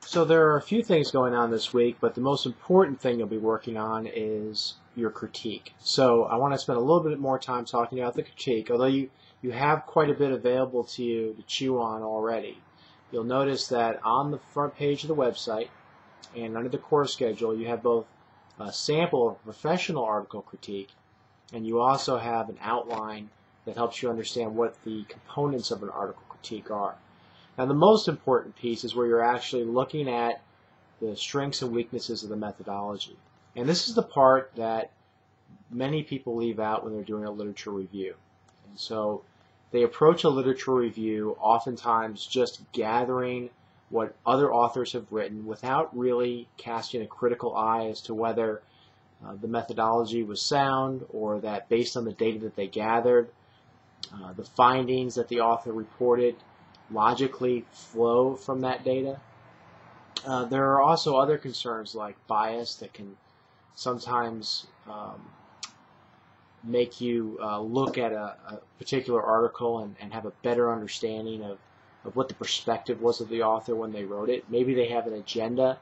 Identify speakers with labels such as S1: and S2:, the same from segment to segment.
S1: So there are a few things going on this week, but the most important thing you'll be working on is your critique. So I want to spend a little bit more time talking about the critique, although you have quite a bit available to you to chew on already. You'll notice that on the front page of the website and under the course schedule, you have both a sample of a professional article critique, and you also have an outline that helps you understand what the components of an article critique are. Now, the most important piece is where you're actually looking at the strengths and weaknesses of the methodology. And this is the part that many people leave out when they're doing a literature review. And so they approach a literature review oftentimes just gathering what other authors have written without really casting a critical eye as to whether the methodology was sound, or that based on the data that they gathered, the findings that the author reported logically flow from that data. There are also other concerns like bias that can sometimes make you look at a particular article and have a better understanding of what the perspective was of the author when they wrote it. Maybe they have an agenda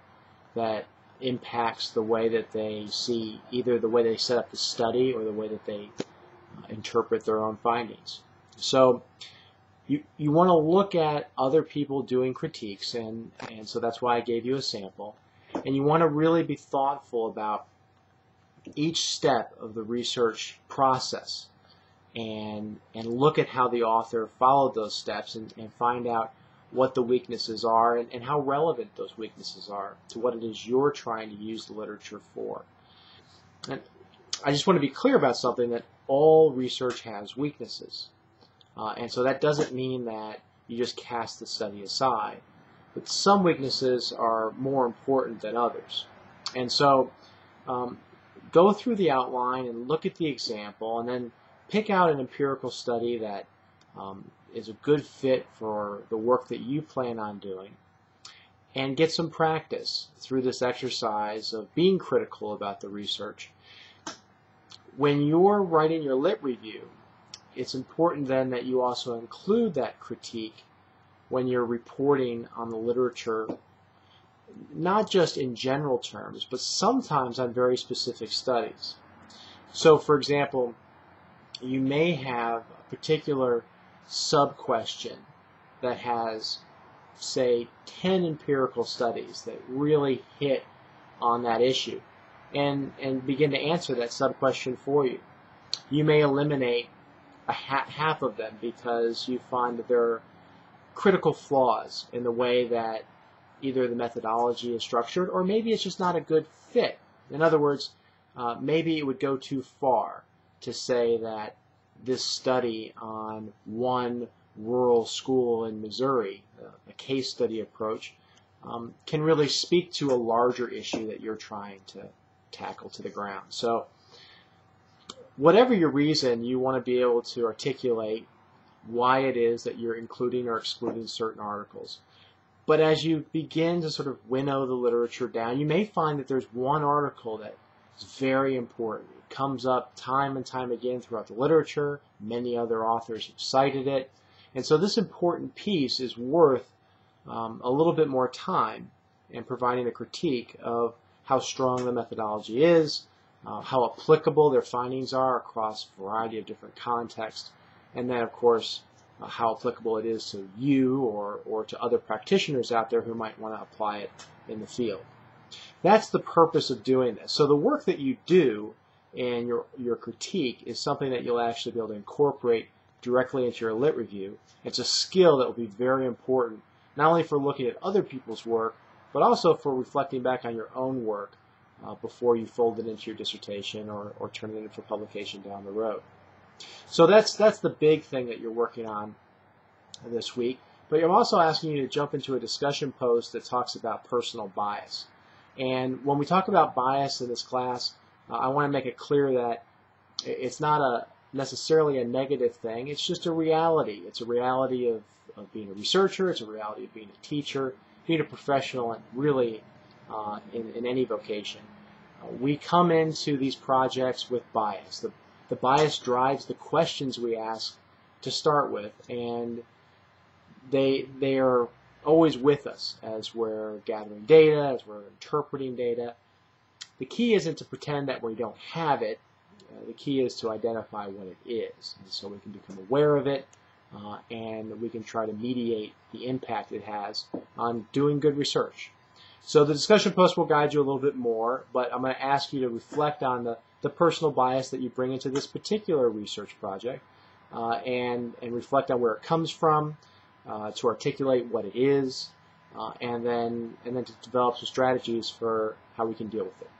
S1: that impacts the way that they see, either the way they set up the study or the way that they interpret their own findings. So you want to look at other people doing critiques, and so that's why I gave you a sample. And you want to really be thoughtful about each step of the research process and look at how the author followed those steps and find out what the weaknesses are and how relevant those weaknesses are to what it is you're trying to use the literature for. And I just want to be clear about something, that all research has weaknesses. And so that doesn't mean that you just cast the study aside. But some weaknesses are more important than others. And so go through the outline and look at the example, and then pick out an empirical study that is a good fit for the work that you plan on doing, and get some practice through this exercise of being critical about the research. When you're writing your lit review, it's important then that you also include that critique when you're reporting on the literature, not just in general terms, but sometimes on very specific studies. So, for example, you may have a particular sub-question that has, say, 10 empirical studies that really hit on that issue, and begin to answer that sub-question for you. You may eliminate half of them because you find that there are critical flaws in the way that either the methodology is structured, or maybe it's just not a good fit. In other words, maybe it would go too far to say that this study on one rural school in Missouri, a case study approach, can really speak to a larger issue that you're trying to tackle to the ground. So whatever your reason, you want to be able to articulate why it is that you're including or excluding certain articles. But as you begin to sort of winnow the literature down, you may find that there's one article that is very important. It comes up time and time again throughout the literature. Many other authors have cited it. And so this important piece is worth a little bit more time in providing a critique of how strong the methodology is, how applicable their findings are across a variety of different contexts, and then, of course, how applicable it is to you or to other practitioners out there who might want to apply it in the field. That's the purpose of doing this. So the work that you do and your critique is something that you'll actually be able to incorporate directly into your lit review. It's a skill that will be very important, not only for looking at other people's work, but also for reflecting back on your own work before you fold it into your dissertation or turn it in for publication down the road. So that's the big thing that you're working on this week. But I'm also asking you to jump into a discussion post that talks about personal bias. And when we talk about bias in this class, I want to make it clear that it's not necessarily a negative thing. It's just a reality. It's a reality of being a researcher. It's a reality of being a teacher, being a professional, and really in any vocation. We come into these projects with bias. The bias drives the questions we ask to start with, and they are always with us as we're gathering data, as we're interpreting data. The key isn't to pretend that we don't have it. The key is to identify what it is, and so we can become aware of it, and we can try to mediate the impact it has on doing good research. So the discussion post will guide you a little bit more, but I'm going to ask you to reflect on the personal bias that you bring into this particular research project, and reflect on where it comes from, to articulate what it is, and then to develop some strategies for how we can deal with it.